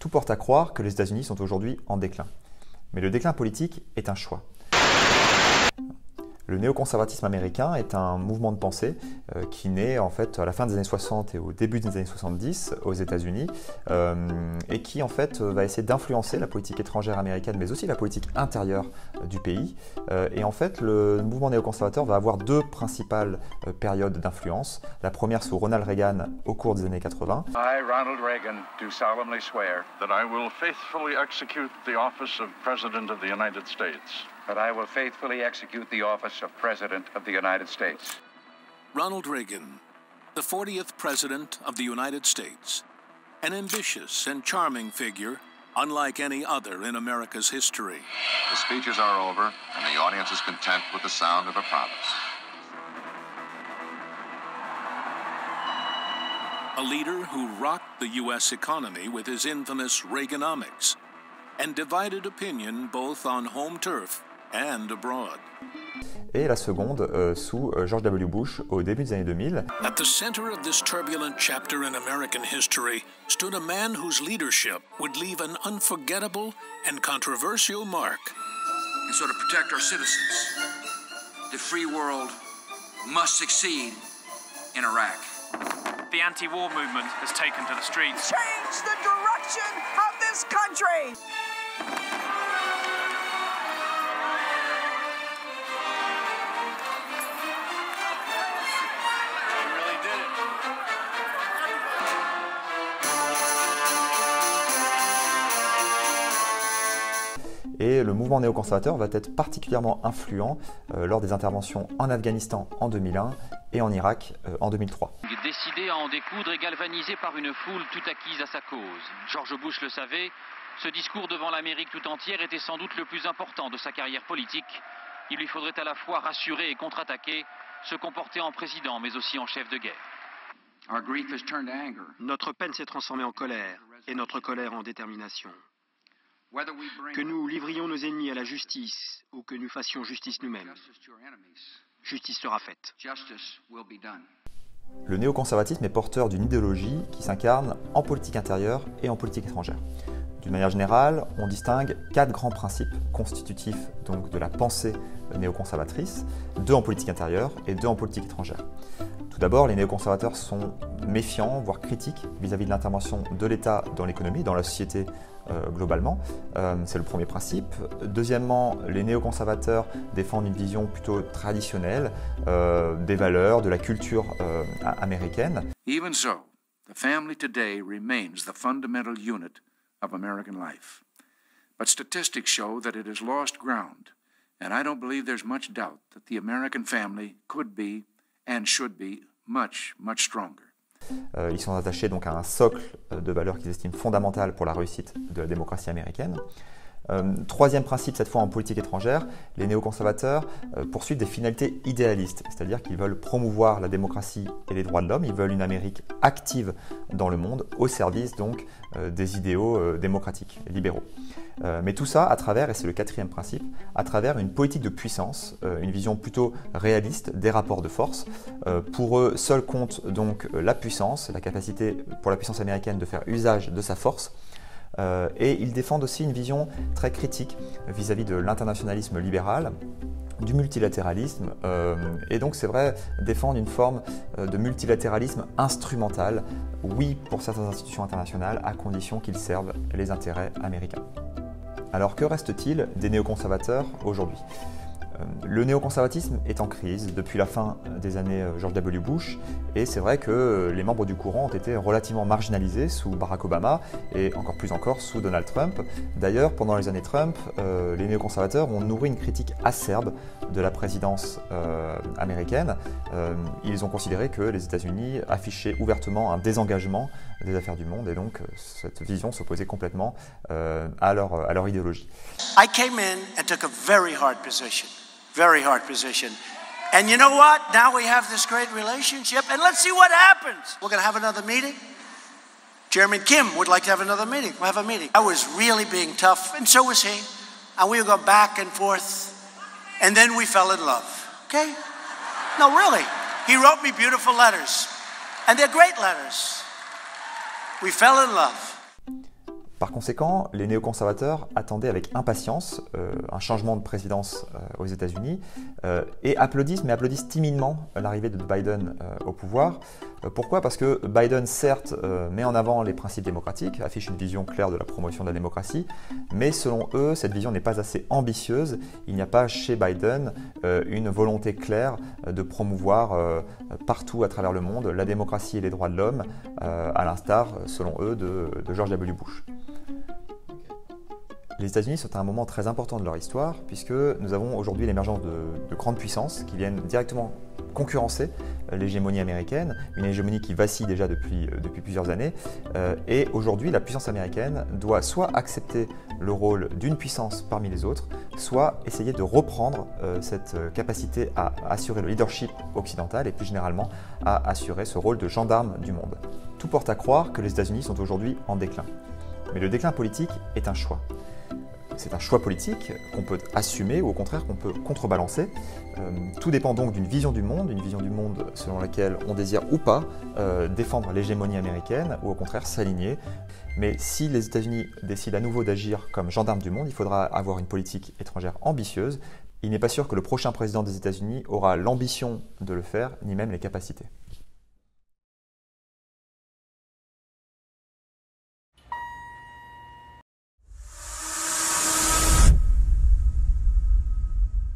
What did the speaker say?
tout porte à croire que les États-Unis sont aujourd'hui en déclin. Mais le déclin politique est un choix. Le néoconservatisme américain est un mouvement de pensée qui naît en fait à la fin des années 60 et au début des années 70 aux États-Unis et qui en fait va essayer d'influencer la politique étrangère américaine mais aussi la politique intérieure du pays. Et en fait le mouvement néoconservateur va avoir deux principales périodes d'influence. La première sous Ronald Reagan au cours des années 80. I, Ronald Reagan, do solemnly swear that I will faithfully execute the office of President of the United States. that I will faithfully execute the office of President of the United States. Ronald Reagan, the 40th President of the United States, an ambitious and charming figure unlike any other in America's history. The speeches are over, and the audience is content with the sound of a promise. A leader who rocked the U.S. economy with his infamous Reaganomics and divided opinion both on home turf and abroad. Et la seconde sous George W. Bush au début des années 2000. At the center of this turbulent chapter in American history stood a man whose leadership would leave an unforgettable and controversial mark. And so to protect our citizens, the free world must succeed in Iraq. The anti-war movement has taken to the streets. Change the direction of this country! Et le mouvement néoconservateur va être particulièrement influent lors des interventions en Afghanistan en 2001 et en Irak en 2003. Décidé à en découdre et galvanisé par une foule tout acquise à sa cause. George Bush le savait, ce discours devant l'Amérique tout entière était sans doute le plus important de sa carrière politique. Il lui faudrait à la fois rassurer et contre-attaquer, se comporter en président mais aussi en chef de guerre. Our grief has turned to anger. Notre peine s'est transformée en colère et notre colère en détermination. Que nous livrions nos ennemis à la justice ou que nous fassions justice nous-mêmes, justice sera faite. Le néoconservatisme est porteur d'une idéologie qui s'incarne en politique intérieure et en politique étrangère. D'une manière générale, on distingue 4 grands principes constitutifs donc, de la pensée néoconservatrice, 2 en politique intérieure et 2 en politique étrangère. Tout d'abord, les néoconservateurs sont méfiants, voire critiques vis-à-vis de l'intervention de l'État dans l'économie, dans la société globalement. C'est le premier principe. Deuxièmement, les néoconservateurs défendent une vision plutôt traditionnelle des valeurs, de la culture américaine. Even so, the family today remains the fundamental unit of American life. But statistics show that it has lost ground, and I don't believe there's much doubt that the American family could be and should be much, much stronger. Ils sont attachés donc à un socle de valeurs qu'ils estiment fondamentales pour la réussite de la démocratie américaine. Troisième principe, cette fois en politique étrangère, les néoconservateurs poursuivent des finalités idéalistes, c'est-à-dire qu'ils veulent promouvoir la démocratie et les droits de l'homme, ils veulent une Amérique active dans le monde, au service donc des idéaux démocratiques, libéraux. Mais tout ça à travers, et c'est le quatrième principe, à travers une politique de puissance, une vision plutôt réaliste des rapports de force. Pour eux, seul compte donc la puissance, la capacité pour la puissance américaine de faire usage de sa force. Et ils défendent aussi une vision très critique vis-à-vis de l'internationalisme libéral, du multilatéralisme, et donc c'est vrai, défendre une forme de multilatéralisme instrumental, oui pour certaines institutions internationales, à condition qu'ils servent les intérêts américains. Alors que reste-t-il des néoconservateurs aujourd'hui ? Le néoconservatisme est en crise depuis la fin des années George W. Bush et c'est vrai que les membres du courant ont été relativement marginalisés sous Barack Obama et encore sous Donald Trump. D'ailleurs, pendant les années Trump, les néoconservateurs ont nourri une critique acerbe de la présidence américaine. Ils ont considéré que les États-Unis affichaient ouvertement un désengagement des affaires du monde et donc cette vision s'opposait complètement à leur idéologie. I came in and took a very hard position. And you know what? Now we have this great relationship, and let's see what happens. We're going to have another meeting. Chairman Kim would like to have another meeting. We'll have a meeting. I was really being tough, and so was he. And we would go back and forth, and then we fell in love. Okay? No, really. He wrote me beautiful letters, and they're great letters. We fell in love. Par conséquent, les néoconservateurs attendaient avec impatience un changement de présidence aux États-Unis et applaudissent timidement l'arrivée de Biden au pouvoir. Pourquoi ? Parce que Biden, certes, met en avant les principes démocratiques, affiche une vision claire de la promotion de la démocratie, mais selon eux, cette vision n'est pas assez ambitieuse. Il n'y a pas chez Biden une volonté claire de promouvoir partout à travers le monde la démocratie et les droits de l'homme, à l'instar, selon eux, de George W. Bush. Les États-Unis sont à un moment très important de leur histoire, puisque nous avons aujourd'hui l'émergence de grandes puissances qui viennent directement concurrencer l'hégémonie américaine, une hégémonie qui vacille déjà depuis plusieurs années. Et aujourd'hui, la puissance américaine doit soit accepter le rôle d'une puissance parmi les autres, soit essayer de reprendre cette capacité à assurer le leadership occidental et plus généralement à assurer ce rôle de gendarme du monde. Tout porte à croire que les États-Unis sont aujourd'hui en déclin. Mais le déclin politique est un choix. C'est un choix politique qu'on peut assumer ou au contraire qu'on peut contrebalancer. Tout dépend donc d'une vision du monde selon laquelle on désire ou pas défendre l'hégémonie américaine ou au contraire s'aligner. Mais si les États-Unis décident à nouveau d'agir comme gendarmes du monde, il faudra avoir une politique étrangère ambitieuse. Il n'est pas sûr que le prochain président des États-Unis aura l'ambition de le faire, ni même les capacités.